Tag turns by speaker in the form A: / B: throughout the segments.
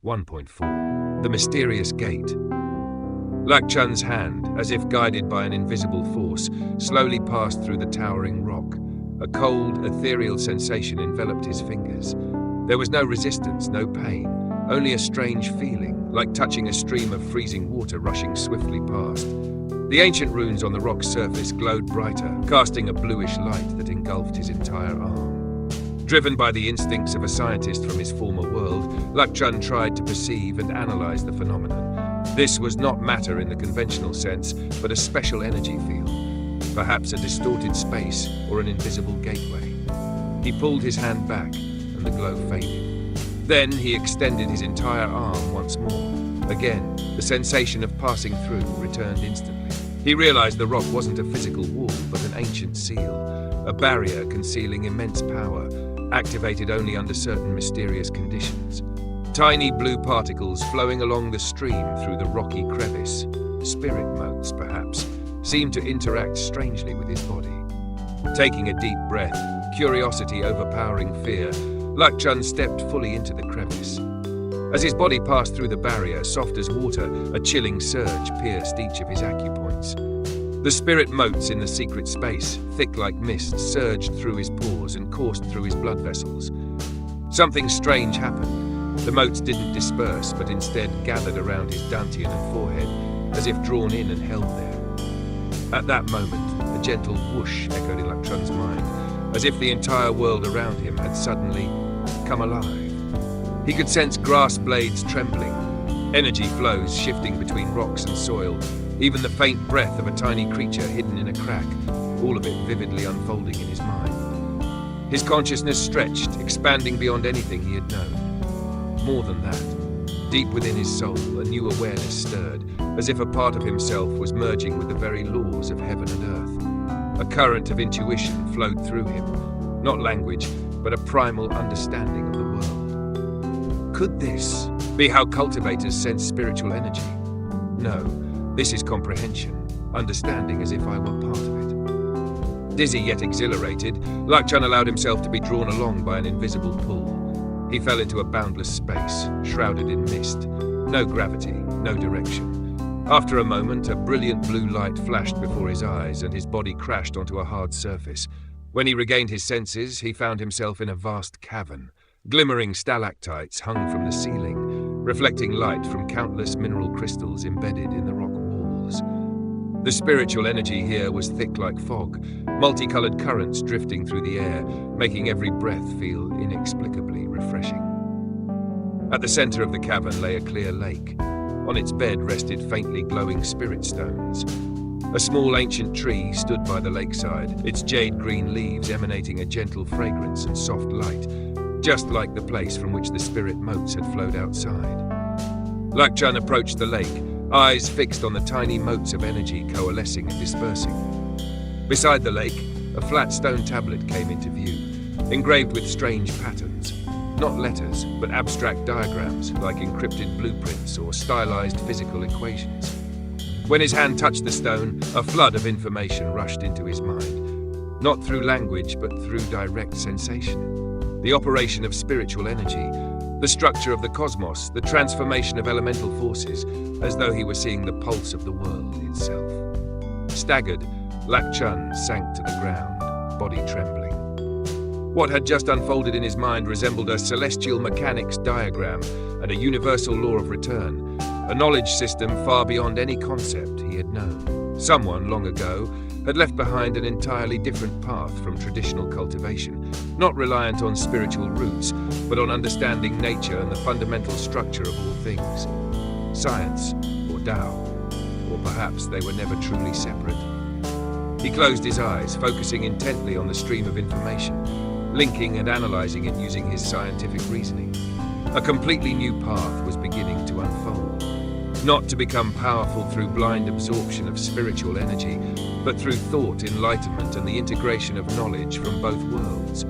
A: 1.4. The Mysterious Gate. Lạc Trần hand, as if guided by an invisible force, slowly passed through the towering rock. A cold, ethereal sensation enveloped his fingers. There was no resistance, no pain, only a strange feeling, like touching a stream of freezing water rushing swiftly past. The ancient runes on the rock's surface glowed brighter, casting a bluish light that engulfed his entire arm. Driven by the instincts of a scientist from his former world, Lạc Trần tried to perceive and analyze the phenomenon. This was not matter in the conventional sense, but a special energy field. Perhaps a distorted space or an invisible gateway. He pulled his hand back, and the glow faded. Then he extended his entire arm once more. Again, the sensation of passing through returned instantly. He realized the rock wasn't a physical wall, but an ancient seal, a barrier concealing immense power, activated only under certain mysterious conditions. Tiny blue particles flowing along the stream through the rocky crevice, spirit motes perhaps, seemed to interact strangely with his body. Taking a deep breath, curiosity overpowering fear, Lạc Trần stepped fully into the crevice. As his body passed through the barrier, soft as water, a chilling surge pierced each of his acupoints. The spirit motes in the secret space, thick like mist, surged through his pores and coursed through his blood vessels. Something strange happened. The motes didn't disperse, but instead gathered around his dantian and forehead, as if drawn in and held there. At that moment, a gentle whoosh echoed in Lạc Trần mind, as if the entire world around him had suddenly come alive. He could sense grass blades trembling, energy flows shifting between rocks and soil, even the faint breath of a tiny creature hidden in a crack, all of it vividly unfolding in his mind. His consciousness stretched, expanding beyond anything he had known. More than that, deep within his soul, a new awareness stirred, as if a part of himself was merging with the very laws of heaven and earth. A current of intuition flowed through him, not language, but a primal understanding of the world. Could this be how cultivators sense spiritual energy? No. This is comprehension, understanding as if I were part of it. Dizzy yet exhilarated, Lạc Trần allowed himself to be drawn along by an invisible pull. He fell into a boundless space, shrouded in mist. No gravity, no direction. After a moment, a brilliant blue light flashed before his eyes and his body crashed onto a hard surface. When he regained his senses, he found himself in a vast cavern. Glimmering stalactites hung from the ceiling, reflecting light from countless mineral crystals embedded in the rock walls. The spiritual energy here was thick like fog, multicolored currents drifting through the air, making every breath feel inexplicably refreshing. At the center of the cavern lay a clear lake. On its bed rested faintly glowing spirit stones. A small ancient tree stood by the lakeside, its jade-green leaves emanating a gentle fragrance and soft light, just like the place from which the spirit motes had flowed outside. Lạc Trần approached the lake, eyes fixed on the tiny motes of energy coalescing and dispersing. Beside the lake, a flat stone tablet came into view, engraved with strange patterns. Not letters, but abstract diagrams like encrypted blueprints or stylized physical equations. When his hand touched the stone, a flood of information rushed into his mind, not through language, but through direct sensation. The operation of spiritual energy, the structure of the cosmos, the transformation of elemental forces, as though he were seeing the pulse of the world itself. Staggered, Lạc Trần sank to the ground, body trembling. What had just unfolded in his mind resembled a celestial mechanics diagram and a universal law of return, a knowledge system far beyond any concept he had known. Someone, long ago, had left behind an entirely different path from traditional cultivation, not reliant on spiritual roots, but on understanding nature and the fundamental structure of all things. Science, or Tao, or perhaps they were never truly separate. He closed his eyes, focusing intently on the stream of information, linking and analyzing it using his scientific reasoning. A completely new path was beginning to unfold. Not to become powerful through blind absorption of spiritual energy, but through thought, enlightenment, and the integration of knowledge from both worlds.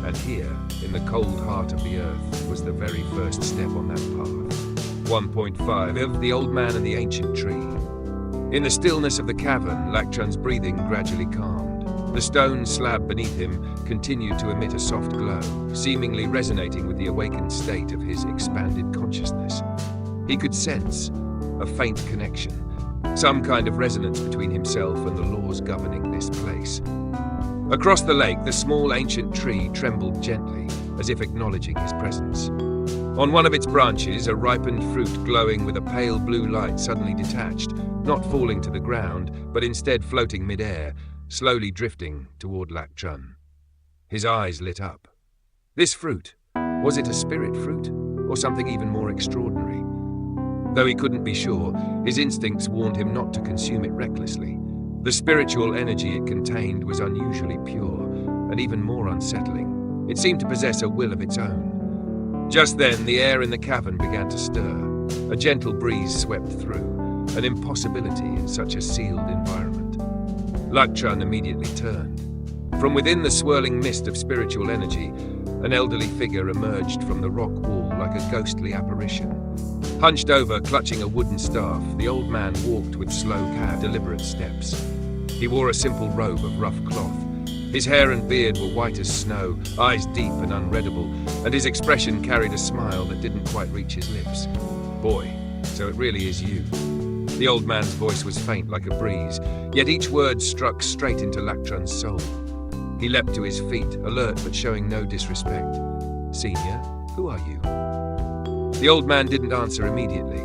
A: And here, in the cold heart of the earth, was the very first step on that path. 1.5 of The Old Man and the Ancient Tree. In the stillness of the cavern, Lạc Trần breathing gradually calmed. The stone slab beneath him continued to emit a soft glow, seemingly resonating with the awakened state of his expanded consciousness. He could sense a faint connection, some kind of resonance between himself and the laws governing this place. Across the lake, the small ancient tree trembled gently, as if acknowledging his presence. On one of its branches, a ripened fruit glowing with a pale blue light suddenly detached, not falling to the ground, but instead floating mid-air, slowly drifting toward Lạc Trần. His eyes lit up. This fruit, was it a spirit fruit, or something even more extraordinary? Though he couldn't be sure, his instincts warned him not to consume it recklessly. The spiritual energy it contained was unusually pure, and even more unsettling. It seemed to possess a will of its own. Just then, the air in the cavern began to stir. A gentle breeze swept through, an impossibility in such a sealed environment. Lạc Trần immediately turned. From within the swirling mist of spiritual energy, an elderly figure emerged from the rock wall like a ghostly apparition. Hunched over, clutching a wooden staff, the old man walked with slow, deliberate steps. He wore a simple robe of rough cloth. His hair and beard were white as snow, eyes deep and unreadable, and his expression carried a smile that didn't quite reach his lips. "Boy, so it really is you." The old man's voice was faint like a breeze, yet each word struck straight into Lạc Trần soul. He leapt to his feet, alert but showing no disrespect. "Senior, who are you?" The old man didn't answer immediately.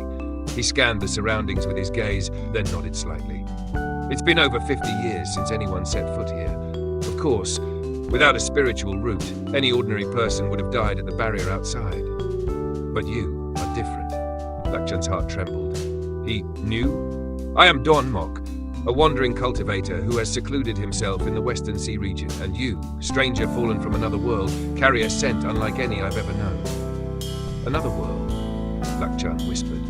A: He scanned the surroundings with his gaze, then nodded slightly. "It's been over 50 years since anyone set foot here. Of course, without a spiritual root, any ordinary person would have died at the barrier outside. But you are different." Lạc Trần heart trembled. He knew? "I am Don Mok, a wandering cultivator who has secluded himself in the Western Sea region, and you, stranger fallen from another world, carry a scent unlike any I've ever known." "Another world?" Lạc Trần whispered.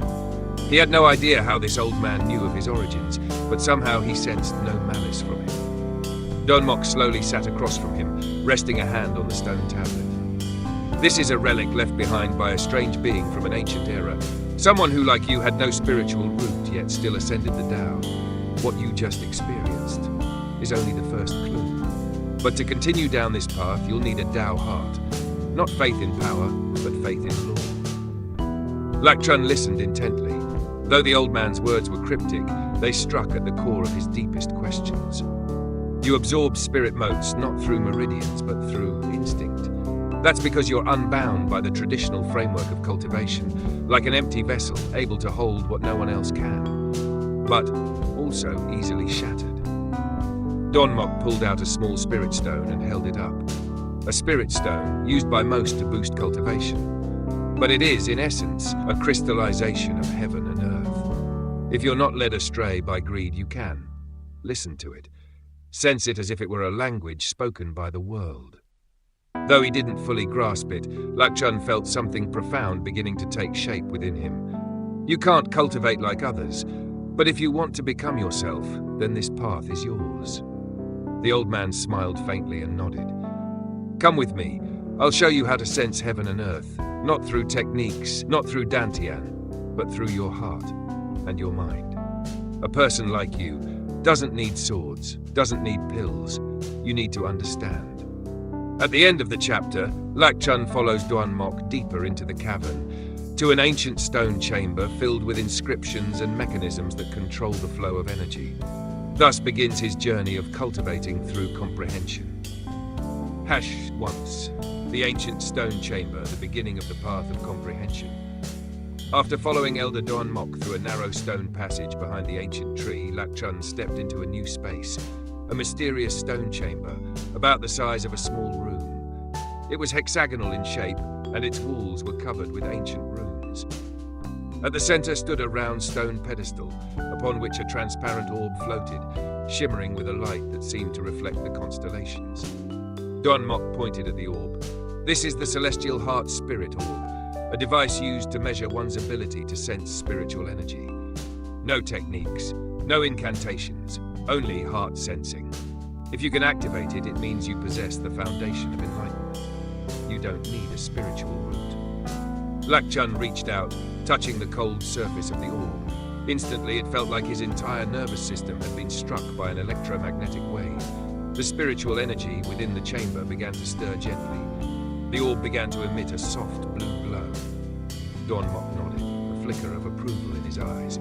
A: He had no idea how this old man knew of his origins, but somehow he sensed no malice from him. Don Mok slowly sat across from him, resting a hand on the stone tablet. "This is a relic left behind by a strange being from an ancient era. Someone who, like you, had no spiritual root, yet still ascended the Tao. What you just experienced is only the first clue. But to continue down this path, you'll need a Tao heart. Not faith in power, but faith in law." Lạc Trần listened intently. Though the old man's words were cryptic, they struck at the core of his deepest questions. You absorb spirit motes not through meridians, but through instinct. That's because you're unbound by the traditional framework of cultivation, like an empty vessel able to hold what no one else can, but also easily shattered. Don Mok pulled out a small spirit stone and held it up. A spirit stone used by most to boost cultivation. But it is, in essence, a crystallization of heaven and earth. If you're not led astray by greed, you can listen to it, sense it as if it were a language spoken by the world. Though he didn't fully grasp it, Lạc Trần felt something profound beginning to take shape within him. You can't cultivate like others, but if you want to become yourself, then this path is yours. The old man smiled faintly and nodded. "Come with me. I'll show you how to sense heaven and earth, not through techniques, not through Dantian, but through your heart and your mind. A person like you doesn't need swords, doesn't need pills. You need to understand." At the end of the chapter, Lạc Trần follows Don Mok deeper into the cavern, to an ancient stone chamber filled with inscriptions and mechanisms that control the flow of energy. Thus begins his journey of cultivating through comprehension. Once, the ancient stone chamber, the beginning of the path of comprehension. After following Elder Don Mok through a narrow stone passage behind the ancient tree, Lạc Trần stepped into a new space, a mysterious stone chamber, about the size of a small room. It was hexagonal in shape, and its walls were covered with ancient runes. At the center stood a round stone pedestal, upon which a transparent orb floated, shimmering with a light that seemed to reflect the constellations. Don Mok pointed at the orb. "This is the Celestial Heart Spirit Orb, a device used to measure one's ability to sense spiritual energy. No techniques, no incantations, only heart sensing. If you can activate it, it means you possess the foundation of enlightenment. You don't need a spiritual root." Lạc Trần reached out, touching the cold surface of the orb. Instantly, it felt like his entire nervous system had been struck by an electromagnetic wave. The spiritual energy within the chamber began to stir gently. The orb began to emit a soft blue glow. Dawnmok nodded, a flicker of approval in his eyes.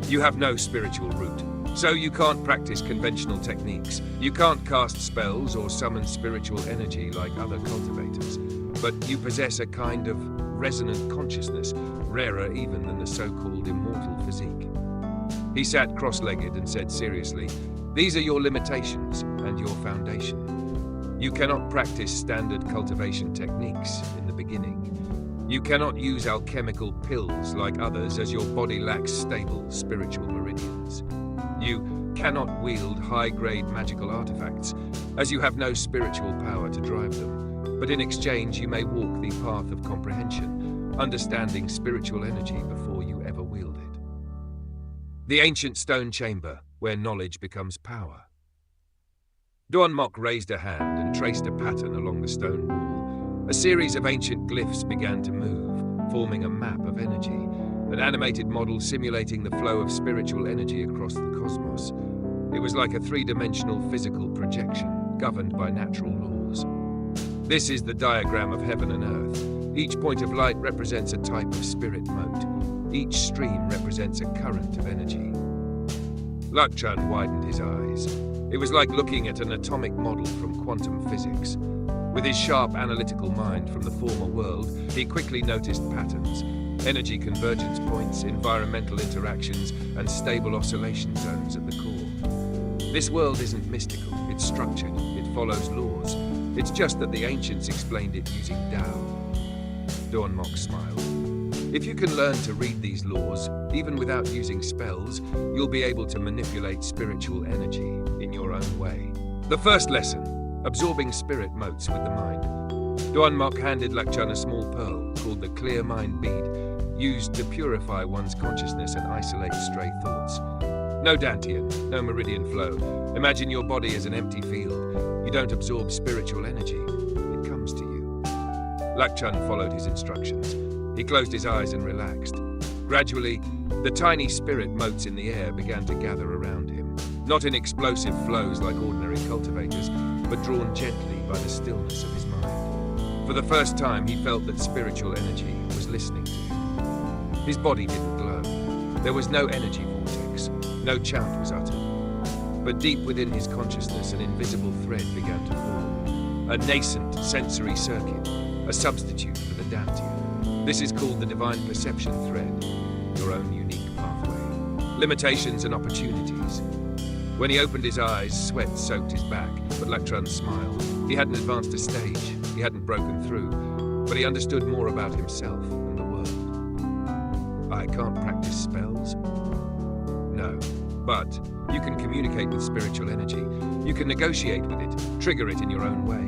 A: You have no spiritual root, so you can't practice conventional techniques. You can't cast spells or summon spiritual energy like other cultivators. But you possess a kind of resonant consciousness, rarer even than the so-called immortal physique. He sat cross-legged and said seriously, "These are your limitations and your foundation. You cannot practice standard cultivation techniques in the beginning. You cannot use alchemical pills like others as your body lacks stable spiritual meridians. You cannot wield high-grade magical artifacts as you have no spiritual power to drive them. But in exchange, you may walk the path of comprehension, understanding spiritual energy before you ever wield it." The ancient stone chamber, where knowledge becomes power. Dawnmok raised a hand and traced a pattern along the stone wall. A series of ancient glyphs began to move, forming a map of energy, an animated model simulating the flow of spiritual energy across the cosmos. It was like a three-dimensional physical projection, governed by natural laws. This is the diagram of heaven and earth. Each point of light represents a type of spirit mote. Each stream represents a current of energy. Lạc Trần widened his eyes. It was like looking at an atomic model from quantum physics. With his sharp analytical mind from the former world, he quickly noticed patterns, energy convergence points, environmental interactions, and stable oscillation zones at the core. This world isn't mystical, it's structured, it follows laws. It's just that the ancients explained it using Tao. Dawnmok smiled. If you can learn to read these laws, even without using spells, you'll be able to manipulate spiritual energy in your own way. The first lesson, absorbing spirit motes with the mind. Dawnmok handed Lạc Trần a small pearl called the Clear Mind Bead, used to purify one's consciousness and isolate stray thoughts. No dantian, no meridian flow. Imagine your body as an empty field. You don't absorb spiritual energy, it comes to you. Lạc Trần followed his instructions. He closed his eyes and relaxed. Gradually, the tiny spirit motes in the air began to gather around him, not in explosive flows like ordinary cultivators, but drawn gently by the stillness of his mind. For the first time, he felt that spiritual energy was listening to him. His body didn't glow. There was no energy vortex. No chant was uttered. But deep within his consciousness, an invisible thread began to form. A nascent sensory circuit, a substitute for the dantian. This is called the divine perception thread, your own unique pathway. Limitations and opportunities. When he opened his eyes, sweat soaked his back, but Lạc Trần smiled. He hadn't advanced a stage, he hadn't broken through, but he understood more about himself and the world. I can't practice spells? No, but you can communicate with spiritual energy. You can negotiate with it, trigger it in your own way.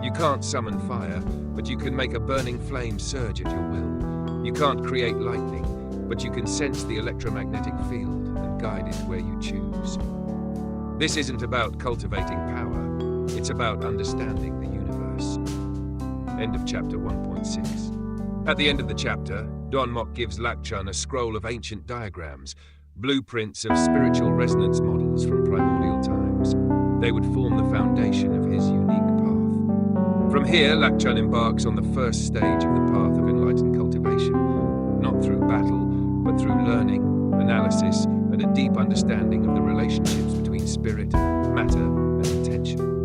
A: You can't summon fire, but you can make a burning flame surge at your will. You can't create lightning, but you can sense the electromagnetic field and guide it where you choose. This isn't about cultivating power, it's about understanding the universe. End of chapter 1.6. At the end of the chapter, Dawnmok gives Lạc Trần a scroll of ancient diagrams, blueprints of spiritual resonance models from primordial times. They would form the foundation of his unique path. From here, Lạc Trần embarks on the first stage of the path of enlightened cultivation, not through battle, but through learning, analysis, and a deep understanding of the relationships between spirit, matter, and intention.